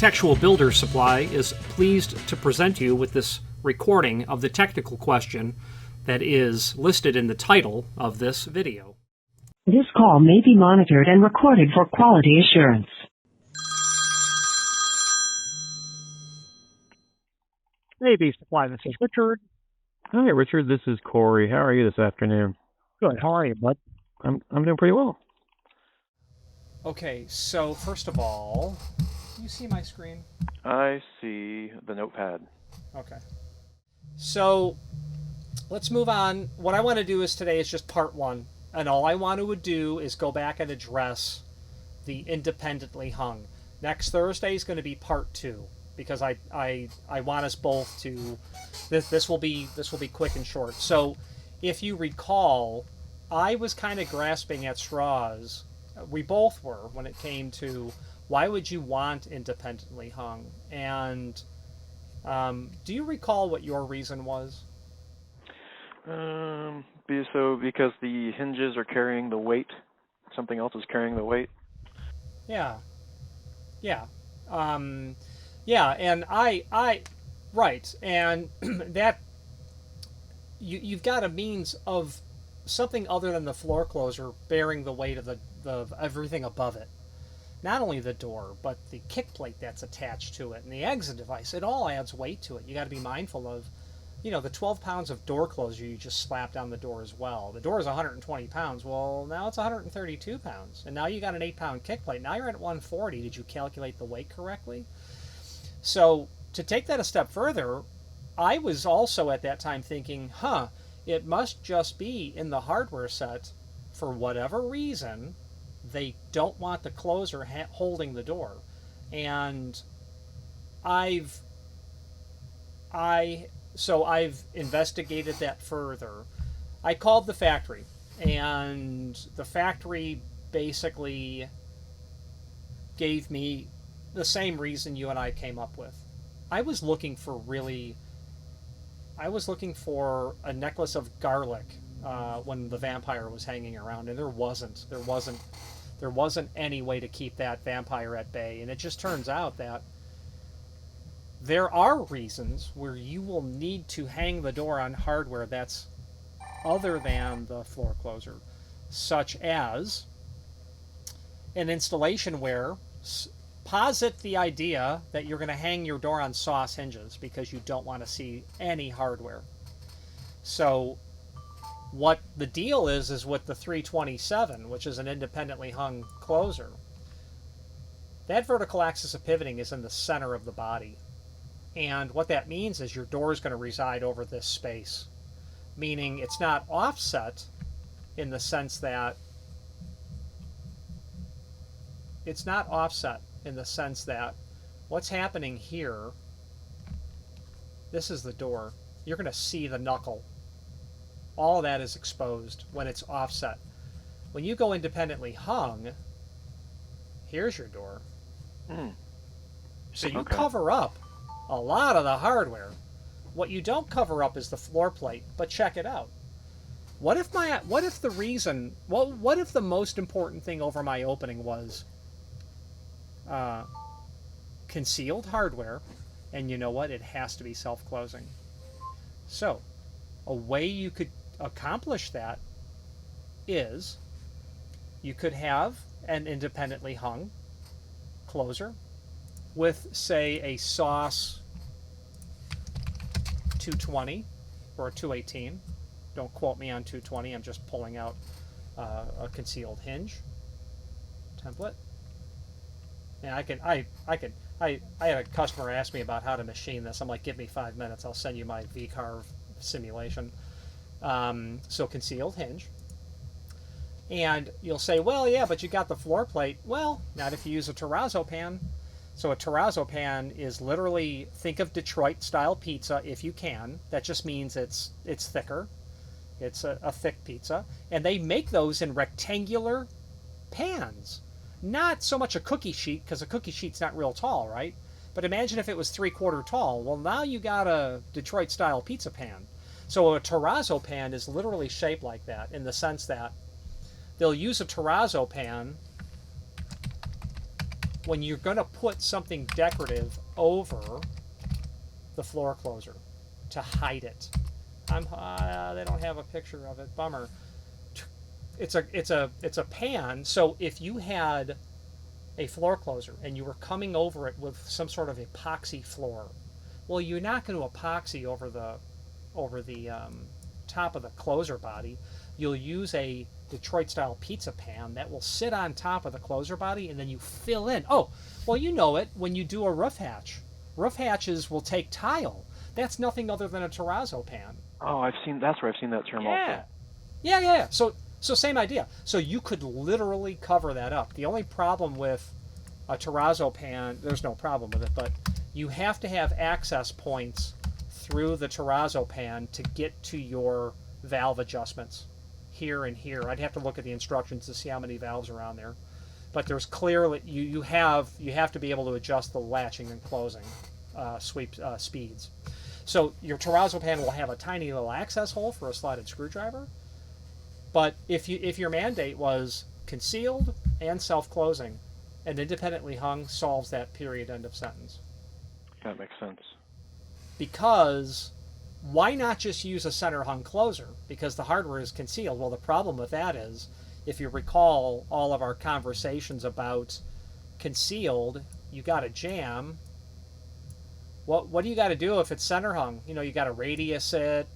Architectural Builder Supply is pleased to present you with this recording of the technical question that is listed in the title of this video. This call may be monitored and recorded for quality assurance. Navy Supply, this is Richard. Hi, Richard. This is Cory. How are you this afternoon? Good. How are you, bud? I'm doing pretty well. Okay, so first of all, can you see my screen? I see the notepad. Okay. So let's move on. What I want to do today is just part one. And all I want to do is go back and address the independently hung. Next Thursday is going to be part two, because I want us both to. This will be quick and short. So, if you recall, I was kind of grasping at straws. We both were when it came to why would you want independently hung, and do you recall what your reason was? Because the hinges are carrying the weight. Something else is carrying the weight. Yeah. And I right, and that you've got a means of something other than the floor closer bearing the weight of the everything above it. Not only the door, but the kick plate that's attached to it and the exit device. It all adds weight to it. You got to be mindful of, the 12 pounds of door closure you just slapped on the door as well. The door is 120 pounds. Well, now it's 132 pounds. And now you got an 8-pound kick plate. Now you're at 140. Did you calculate the weight correctly? So to take that a step further, I was also at that time thinking, it must just be in the hardware set, for whatever reason, they don't want the closer holding the door. And I've investigated that further. I called the factory, and the factory basically gave me the same reason you and I came up with. I was looking for a necklace of garlic when the vampire was hanging around, and there wasn't any way to keep that vampire at bay. And it just turns out that there are reasons where you will need to hang the door on hardware that's other than the floor closer, such as an installation where posit the idea that you're going to hang your door on sauce hinges because you don't want to see any hardware. So what the deal is with the 327, which is an independently hung closer, that vertical axis of pivoting is in the center of the body. And what that means is your door is going to reside over this space, meaning it's not offset in the sense that what's happening here, this is the door. You're going to see the knuckle. All of that is exposed when it's offset. When you go independently hung, here's your door. So you cover up a lot of the hardware. What you don't cover up is the floor plate, but check it out. What if the most important thing over my opening was concealed hardware, and you know what? It has to be self-closing. So a way you could accomplish that is you could have an independently hung closer with, say, a sauce 220 or a 218. Don't quote me on 220. I'm just pulling out a concealed hinge template. Yeah, I had a customer ask me about how to machine this. I'm like, give me 5 minutes. I'll send you my VCarve simulation. So concealed hinge. And you'll say, well, yeah, but you got the floor plate. Well, not if you use a terrazzo pan. So a terrazzo pan is literally, think of Detroit-style pizza if you can. That just means it's thicker. It's a thick pizza. And they make those in rectangular pans. Not so much a cookie sheet, because a cookie sheet's not real tall, right? But imagine if it was 3/4 tall. Well, now you got a Detroit-style pizza pan. So a terrazzo pan is literally shaped like that, in the sense that they'll use a terrazzo pan when you're going to put something decorative over the floor closer to hide it. They don't have a picture of it. Bummer. It's a pan. So if you had a floor closer and you were coming over it with some sort of epoxy floor, well, you're not going to epoxy over the top of the closer body. You'll use a Detroit style pizza pan that will sit on top of the closer body, and then you fill in. Oh, well, you know it when you do a roof hatch. Roof hatches will take tile. That's nothing other than a terrazzo pan. Oh, that's where I've seen that term also. Yeah. So same idea. So you could literally cover that up. The only problem with a terrazzo pan, there's no problem with it, but you have to have access points through the terrazzo pan to get to your valve adjustments here and here. I'd have to look at the instructions to see how many valves are on there. But there's clearly, you have to be able to adjust the latching and closing speeds. So your terrazzo pan will have a tiny little access hole for a slotted screwdriver. But if your mandate was concealed and self-closing, and independently hung solves that, period, end of sentence. That makes sense. Because why not just use a center hung closer? Because the hardware is concealed. Well, the problem with that is, if you recall all of our conversations about concealed, you got to jam. What do you got to do if it's center hung? You got to radius it.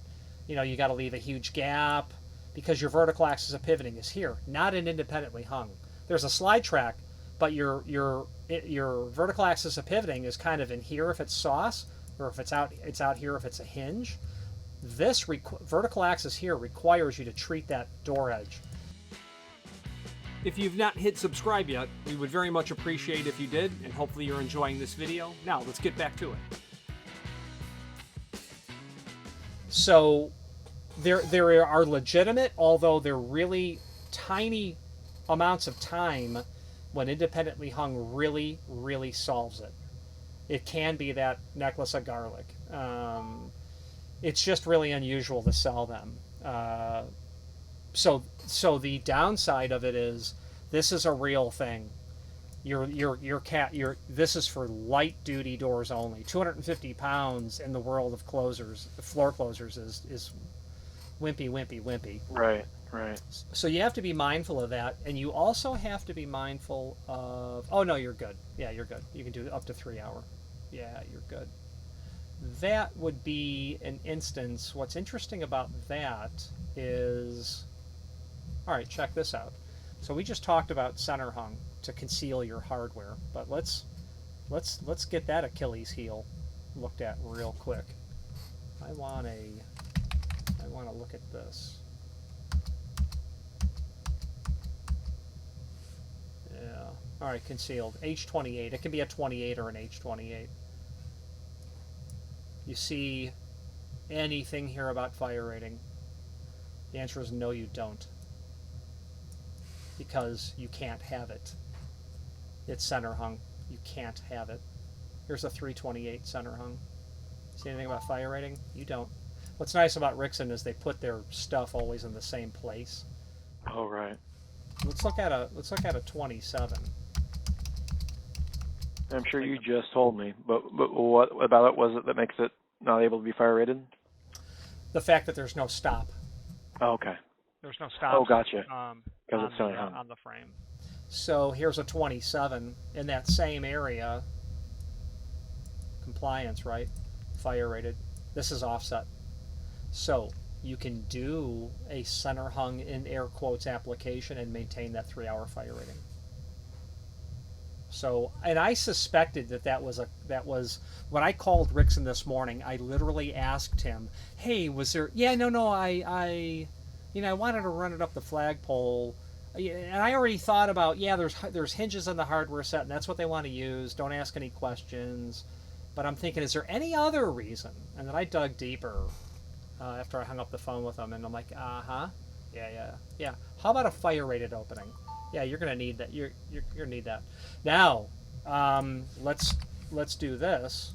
You got to leave a huge gap, because your vertical axis of pivoting is here, not an independently hung. There's a slide track, but your vertical axis of pivoting is kind of in here if it's sauce, or if it's out here if it's a hinge. This vertical axis here requires you to treat that door edge. If you've not hit subscribe yet, we would very much appreciate if you did, and hopefully you're enjoying this video. Now, let's get back to it. So, there are legitimate, although they're really tiny amounts of time when independently hung really, really solves it. It can be that necklace of garlic. It's just really unusual to sell them. So the downside of it is, this is a real thing. This is for light duty doors only. 250 pounds in the world of closers, floor closers, is wimpy. Right. So you have to be mindful of that, and you also have to be mindful of, oh no, you're good. Yeah, you're good. You can do up to 3 hour. Yeah, you're good. That would be an instance. What's interesting about that is, all right, check this out. So we just talked about center hung to conceal your hardware, but let's get that Achilles heel looked at real quick. I want to look at this. Yeah. All right, concealed. H28. It can be a 28 or an H28. You see anything here about fire rating? The answer is no, you don't. Because you can't have it. It's center hung. You can't have it. Here's a 328 center hung. See anything about fire rating? You don't. What's nice about Rixson is they put their stuff always in the same place. Oh, right. Let's look at a 27. I'm sure you just told me, but what about it was it that makes it not able to be fire rated? The fact that there's no stop. Oh, okay. There's no stop. Oh, gotcha. Because it's on the frame. So here's a 27 in that same area. Compliance, right? Fire rated. This is offset. So you can do a center hung in air quotes application and maintain that 3 hour fire rating. So, and I suspected that was when I called Rixson this morning. I literally asked him, "Hey, was there?" Yeah, no, I wanted to run it up the flagpole, and I already thought about, there's hinges in the hardware set, and that's what they want to use. Don't ask any questions. But I'm thinking, is there any other reason? And then I dug deeper after I hung up the phone with him, and I'm like, yeah. How about a fire rated opening? Yeah, you're gonna need that. You're gonna need that. Now, let's do this.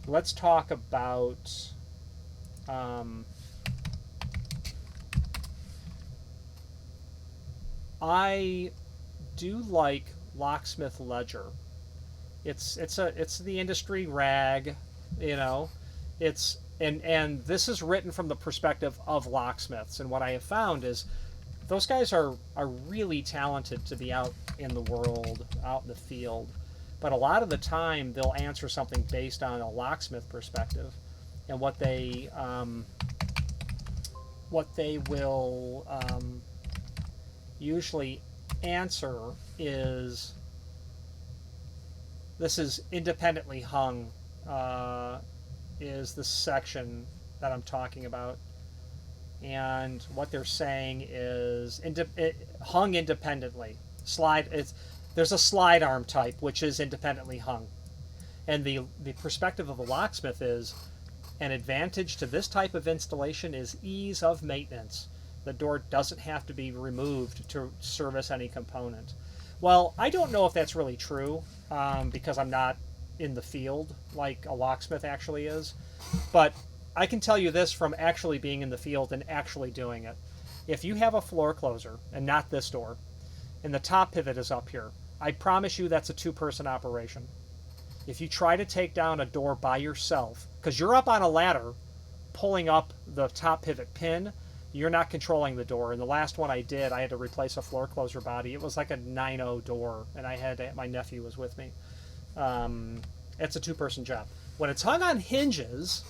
Let's talk about I do like Locksmith Ledger It's the industry rag, you know. It's and this is written from the perspective of locksmiths, and what I have found is those guys are really talented to be out in the world, out in the field, but a lot of the time they'll answer something based on a locksmith perspective, and what they will usually answer is, this is independently hung, is the section that I'm talking about. And what they're saying is hung independently. There's a slide arm type, which is independently hung. And the perspective of a locksmith is, an advantage to this type of installation is ease of maintenance. The door doesn't have to be removed to service any component. Well, I don't know if that's really true, because I'm not in the field like a locksmith actually is. But I can tell you this from actually being in the field and actually doing it. If you have a floor closer, and not this door, and the top pivot is up here, I promise you that's a two-person operation. If you try to take down a door by yourself, because you're up on a ladder pulling up the top pivot pin, you're not controlling the door. And the last one I did, I had to replace a floor closer body. It was like a 9.0 door, and my nephew was with me. It's a two-person job. When it's hung on hinges,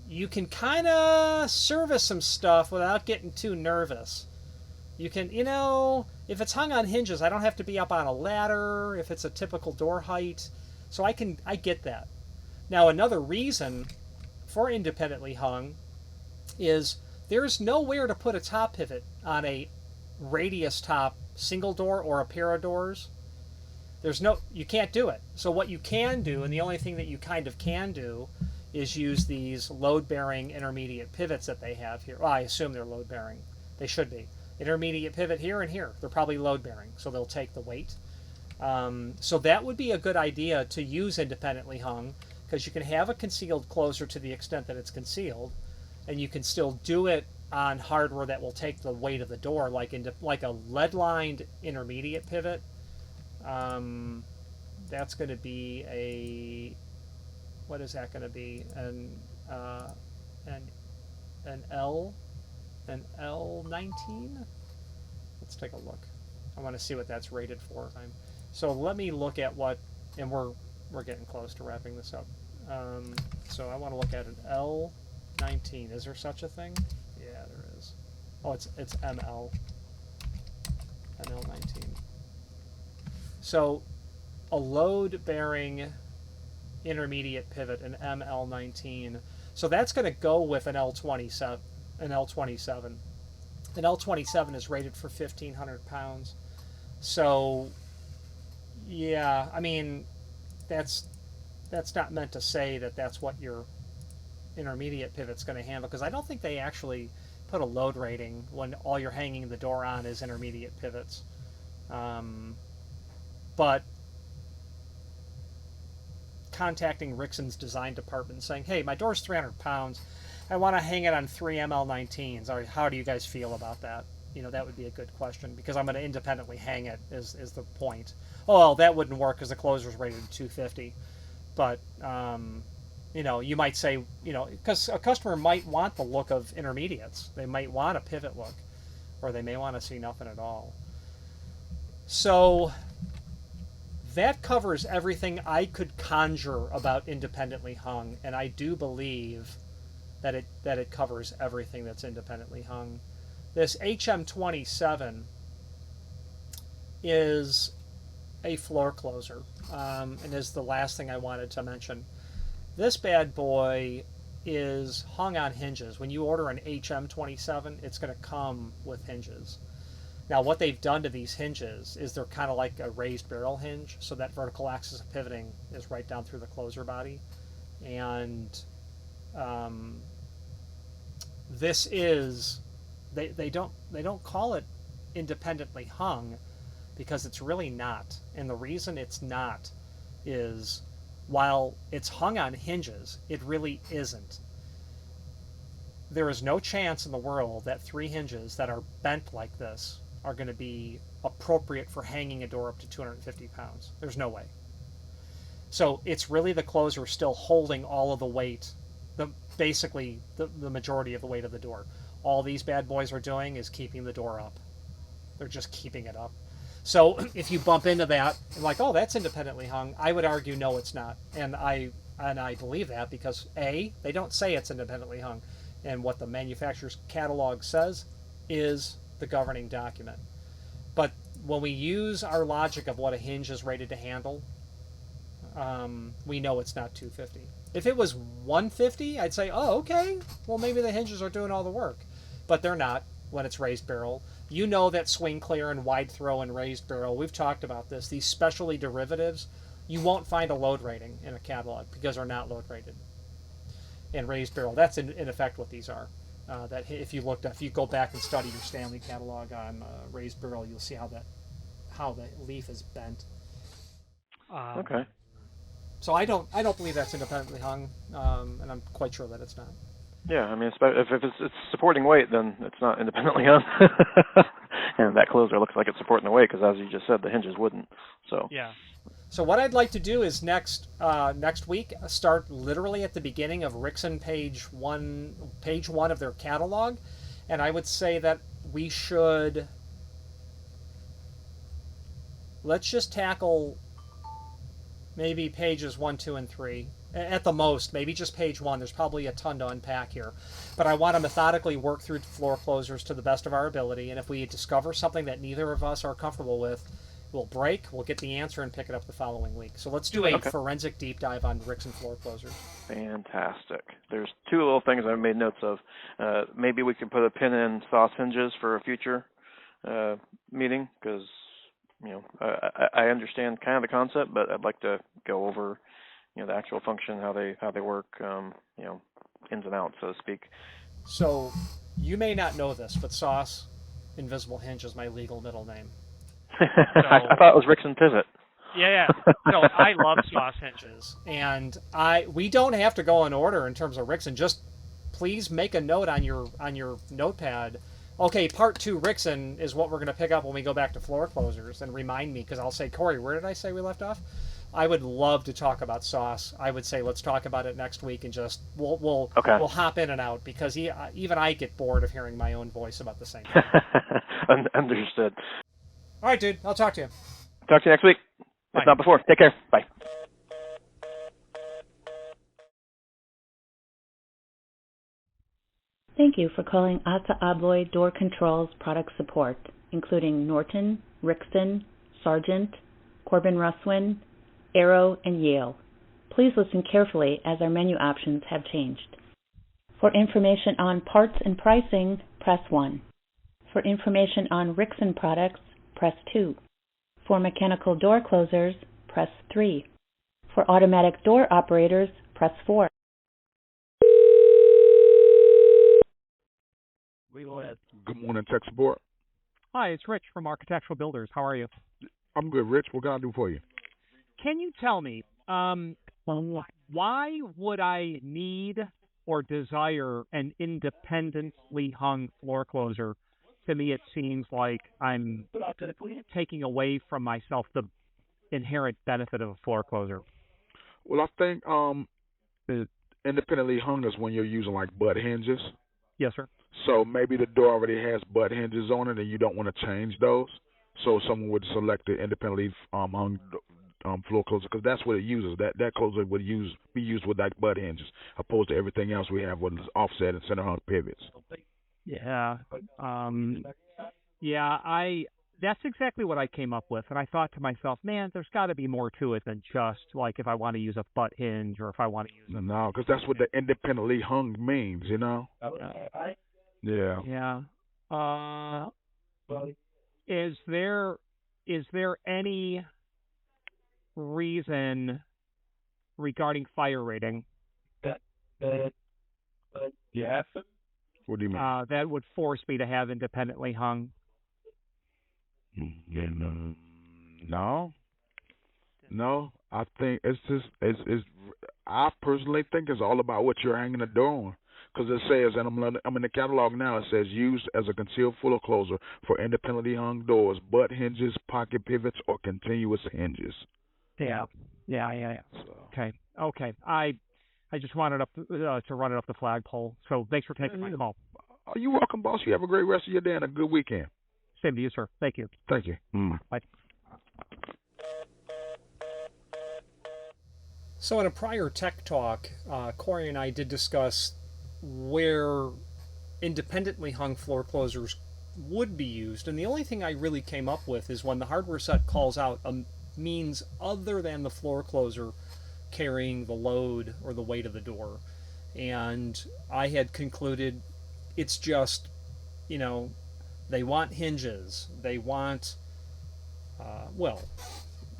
you can kind of service some stuff without getting too nervous. You can, if it's hung on hinges, I don't have to be up on a ladder if it's a typical door height. So I get that. Now, another reason for independently hung is there's nowhere to put a top pivot on a radius top single door or a pair of doors. You can't do it. So what you can do, and the only thing that you kind of can do, is use these load-bearing intermediate pivots that they have here. Well, I assume they're load-bearing. They should be. Intermediate pivot here and here. They're probably load-bearing, so they'll take the weight. So that would be a good idea to use independently hung, because you can have a concealed closer to the extent that it's concealed, and you can still do it on hardware that will take the weight of the door, like a lead-lined intermediate pivot. That's going to be what is that going to be? An L19? Let's take a look. I want to see what that's rated for. So let me look at and we're getting close to wrapping this up. So I want to look at an L19. Is there such a thing? Yeah, there is. Oh, it's ML. An L19. So a load-bearing intermediate pivot, an ML19. So that's going to go with an L27. An L27. An L27 is rated for 1,500 pounds. So, yeah, I mean, that's not meant to say that that's what your intermediate pivot's going to handle, because I don't think they actually put a load rating when all you're hanging the door on is intermediate pivots. But contacting Rixson's design department and saying, hey, my door's 300 pounds. I want to hang it on 3 ML19s. Or how do you guys feel about that? That would be a good question, because I'm going to independently hang it is the point. Oh, well, that wouldn't work because the closer's rated at 250. But, you might say, because a customer might want the look of intermediates. They might want a pivot look, or they may want to see nothing at all. So that covers everything I could conjure about independently hung, and I do believe that it covers everything that's independently hung. This HM27 is a floor closer, and is the last thing I wanted to mention. This bad boy is hung on hinges. When you order an HM27, it's going to come with hinges. Now, what they've done to these hinges is they're kind of like a raised barrel hinge, so that vertical axis of pivoting is right down through the closer body. And this is, they don't call it independently hung, because it's really not. And the reason it's not is, while it's hung on hinges, it really isn't. There is no chance in the world that 3 hinges that are bent like this are going to be appropriate for hanging a door up to 250 pounds. There's no way. So it's really the closer still holding all of the weight, basically the majority of the weight of the door. All these bad boys are doing is keeping the door up. They're just keeping it up. So if you bump into that, like, oh, that's independently hung, I would argue no, it's not. And I believe that because A, they don't say it's independently hung, and what the manufacturer's catalog says is the governing document. But when we use our logic of what a hinge is rated to handle, we know it's not 250. If it was 150, I'd say, oh, okay, well, maybe the hinges are doing all the work. But they're not when it's raised barrel. You know that swing clear and wide throw and raised barrel. We've talked about this. These specialty derivatives, you won't find a load rating in a catalog because they're not load rated. And raised barrel, that's in effect what these are. That if you go back and study your Stanley catalog on raised barrel, you'll see how the leaf is bent. Okay. So I don't believe that's independently hung, and I'm quite sure that it's not. Yeah, I mean, if it's supporting weight, then it's not independently hung. And that closer looks like it's supporting the weight because, as you just said, the hinges wouldn't. So yeah. So what I'd like to do is next week start literally at the beginning of Rixson page one of their catalog, and I would say that we should let's just tackle maybe pages 1, 2, and 3. At the most, maybe just page 1. There's probably a ton to unpack here. But I want to methodically work through floor closers to the best of our ability, and if we discover something that neither of us are comfortable with, we'll break, we'll get the answer, and pick it up the following week. So let's do a forensic deep dive on Rixson Floor Closers. Fantastic. There's 2 little things I made notes of. Maybe we can put a pin in sauce hinges for a future meeting, because I understand kind of the concept, but I'd like to go over the actual function, how they work, ins and outs, so to speak. So you may not know this, but Sauce Invisible Hinge is my legal middle name. I thought it was Rixson Pivot. Yeah. No, I love Sauce hinges, and we don't have to go in order in terms of Rixson. Just please make a note on your notepad. Okay, part 2 Rixson is what we're going to pick up when we go back to floor closers, and remind me, because I'll say, Cory, where did I say we left off? I would love to talk about Sauce. I would say let's talk about it next week, and just we'll hop in and out, because even I get bored of hearing my own voice about the same thing. Understood. All right, dude. I'll talk to you. Talk to you next week. Bye. If not before. Take care. Bye. Thank you for calling Assa Abloy Door Controls Product Support, including Norton, Rixson, Sargent, Corbin Russwin, Arrow, and Yale. Please listen carefully as our menu options have changed. For information on parts and pricing, press 1. For information on Rixson products, press 2. For mechanical door closers, press 3. For automatic door operators, press 4. Good morning, tech support. Hi, it's Rich from Architectural Builders. How are you? I'm good, Rich. What can I do for you? Can you tell me, why would I need or desire an independently hung floor closer? To me, it seems like I'm taking away from myself the inherent benefit of a floor closer. Well, I think the independently hung is when you're using like butt hinges. Yes, sir. So maybe the door already has butt hinges on it, and you don't want to change those. So someone would select the independently hung floor closer, because that's what it uses. That closer would be used with like butt hinges, opposed to everything else we have with offset and center hung pivots. Yeah. That's exactly what I came up with, and I thought to myself, man, there's got to be more to it than just like if I want to use a butt hinge or if I want to use. No, because that's what the independently hung means, Yeah. Yeah. Is there any reason regarding fire rating Yes. What do you mean? that would force me to have independently hung? No. I think it's I personally think it's all about what you're hanging the door on. Because it says, and I'm in the catalog now, it says used as a concealed floor closer for independently hung doors, butt hinges, pocket pivots, or continuous hinges. Yeah. Yeah. So, Okay. I just wanted to run it up the flagpole. So thanks for taking my call. are you welcome, boss? You have a great rest of your day and a good weekend. Same to you, sir. Thank you. Thank you. Bye. So in a prior tech talk, Cory and I did discuss where independently hung floor closers would be used, and the only thing I really came up with is when the hardware set calls out a means other than the floor closer carrying the load or the weight of the door. And I had concluded it's just, they want hinges, they want,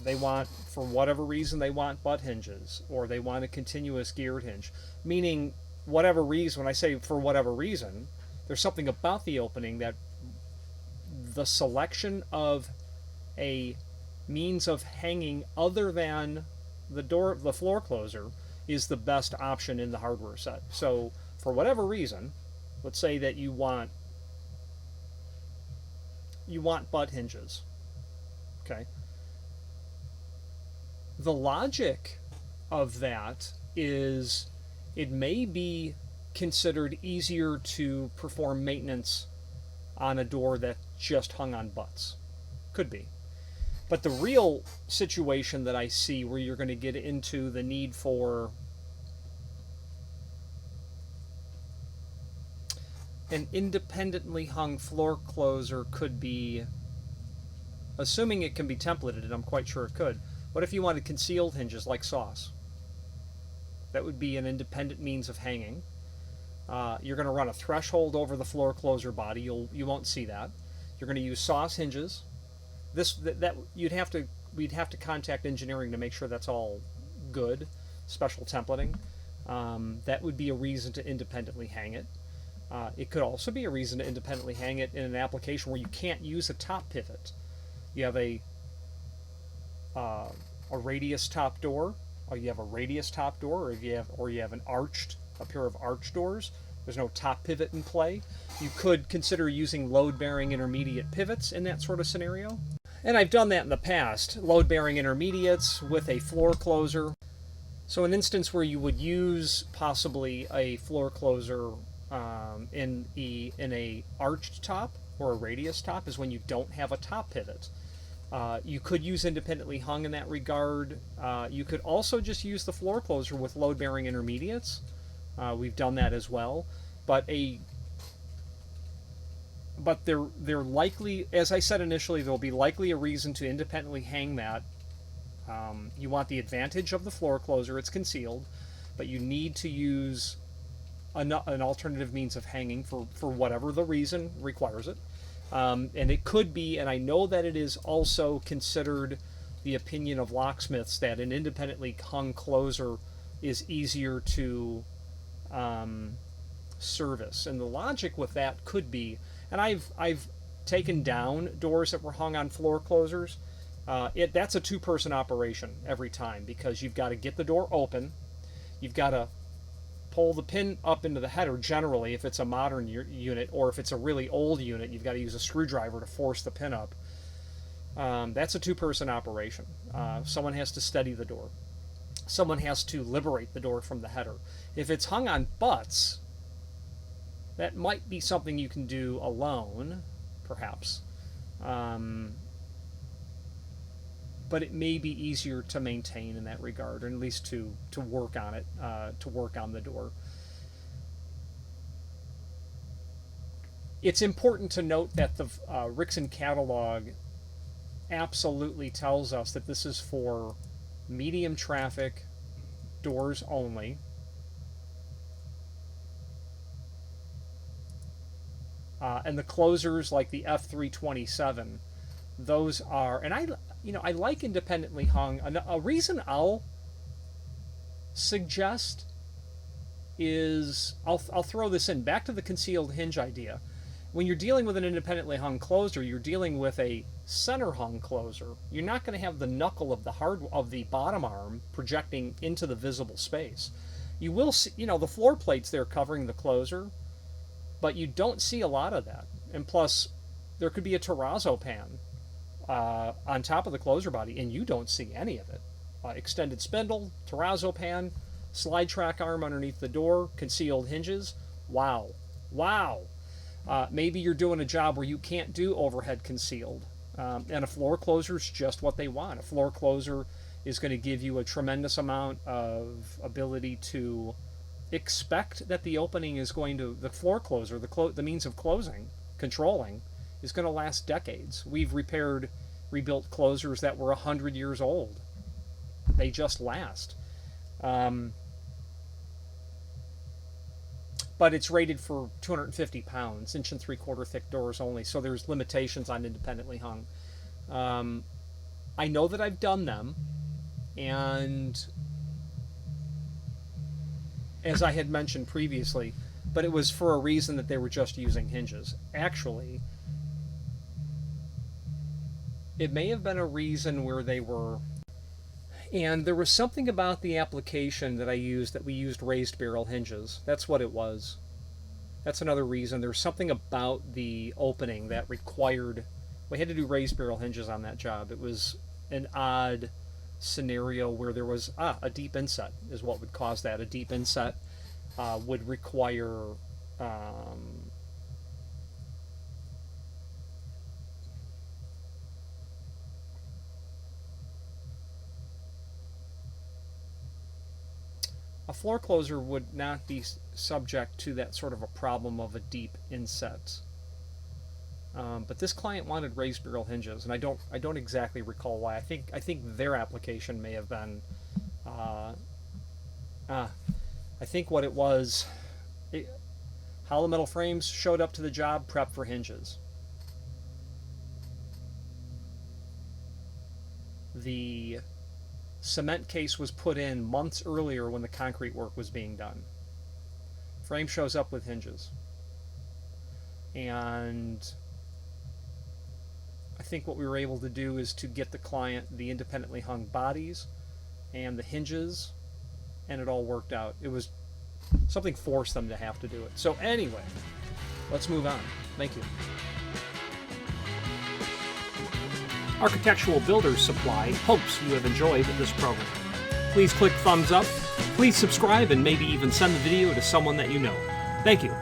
they want, for whatever reason, they want butt hinges, or they want a continuous geared hinge. Meaning, whatever reason, when I say for whatever reason, there's something about the opening that the selection of a means of hanging other than the floor closer is the best option in the hardware set. So, for whatever reason, let's say that you want butt hinges. Okay. The logic of that is it may be considered easier to perform maintenance on a door that just hung on butts. Could be. But the real situation that I see where you're going to get into the need for an independently hung floor closer could be, assuming it can be templated, and I'm quite sure it could. What if you wanted concealed hinges like sauce? That would be an independent means of hanging. You're going to run a threshold over the floor closer body. You won't see that. You're going to use sauce hinges. We'd have to contact engineering to make sure that's all good. Special templating. That would be a reason to independently hang it. It could also be a reason to independently hang it in an application where you can't use a top pivot. You have a radius top door, or you have a radius top door, or you have a pair of arch doors. There's no top pivot in play. You could consider using load-bearing intermediate pivots in that sort of scenario. And I've done that in the past, load-bearing intermediates with a floor closer. So an instance where you would use possibly a floor closer in a arched top or a radius top is when you don't have a top pivot. You could use independently hung in that regard. You could also just use the floor closer with load-bearing intermediates. We've done that as well. But they're likely, as I said initially, there'll be likely a reason to independently hang that. You want the advantage of the floor closer, it's concealed, but you need to use an alternative means of hanging for whatever the reason requires it. And it could be, and I know that it is also considered the opinion of locksmiths that an independently hung closer is easier to service. And the logic with that could be, and I've taken down doors that were hung on floor closers. That's a two-person operation every time, because you've got to get the door open, you've got to pull the pin up into the header generally if it's a modern unit, or if it's a really old unit you've got to use a screwdriver to force the pin up. That's a two-person operation. Someone has to steady the door. Someone has to liberate the door from the header. If it's hung on butts, that might be something you can do alone, perhaps. But it may be easier to maintain in that regard, or at least to work on it, to work on the door. It's important to note that the Rixson catalog absolutely tells us that this is for medium traffic doors only. And the closers like the F327, those are, and I like independently hung. A reason I'll suggest is, I'll throw this in, back to the concealed hinge idea. When you're dealing with an independently hung closer, you're dealing with a center hung closer. You're not going to have the knuckle of the bottom arm projecting into the visible space. You will see, the floor plates there covering the closer, but you don't see a lot of that. And plus, there could be a terrazzo pan on top of the closer body, and you don't see any of it. extended spindle, terrazzo pan, slide track arm underneath the door, concealed hinges. Wow. Wow. Maybe you're doing a job where you can't do overhead concealed. And a floor closer is just what they want. A floor closer is going to give you a tremendous amount of ability to expect that the opening is going to, the floor closer, the means of closing, controlling, is going to last decades. We've rebuilt closers that were 100 years old. They just last. But it's rated for 250 pounds, 1 3/4 thick doors only, so there's limitations on independently hung. I know that I've done them, and as I had mentioned previously, but it was for a reason that they were just using hinges. Actually, it may have been a reason where they were, and there was something about the application that I used that we used raised barrel hinges. That's what it was. That's another reason. There's something about the opening that required, we had to do raised barrel hinges on that job. It was an odd scenario where there was a deep inset is what would cause that. A deep inset would require a floor closer would not be subject to that sort of a problem of a deep inset. But this client wanted raised barrel hinges, and I don't exactly recall why. I think their application may have been, I think what it was, hollow metal frames showed up to the job, prepped for hinges. The cement case was put in months earlier when the concrete work was being done. Frame shows up with hinges. And I think what we were able to do is to get the client the independently hung bodies and the hinges, and it all worked out. It was something forced them to have to do it. So anyway, let's move on. Thank you. Architectural Builders Supply hopes you have enjoyed this program. Please click thumbs up, please subscribe, and maybe even send the video to someone that you know. Thank you.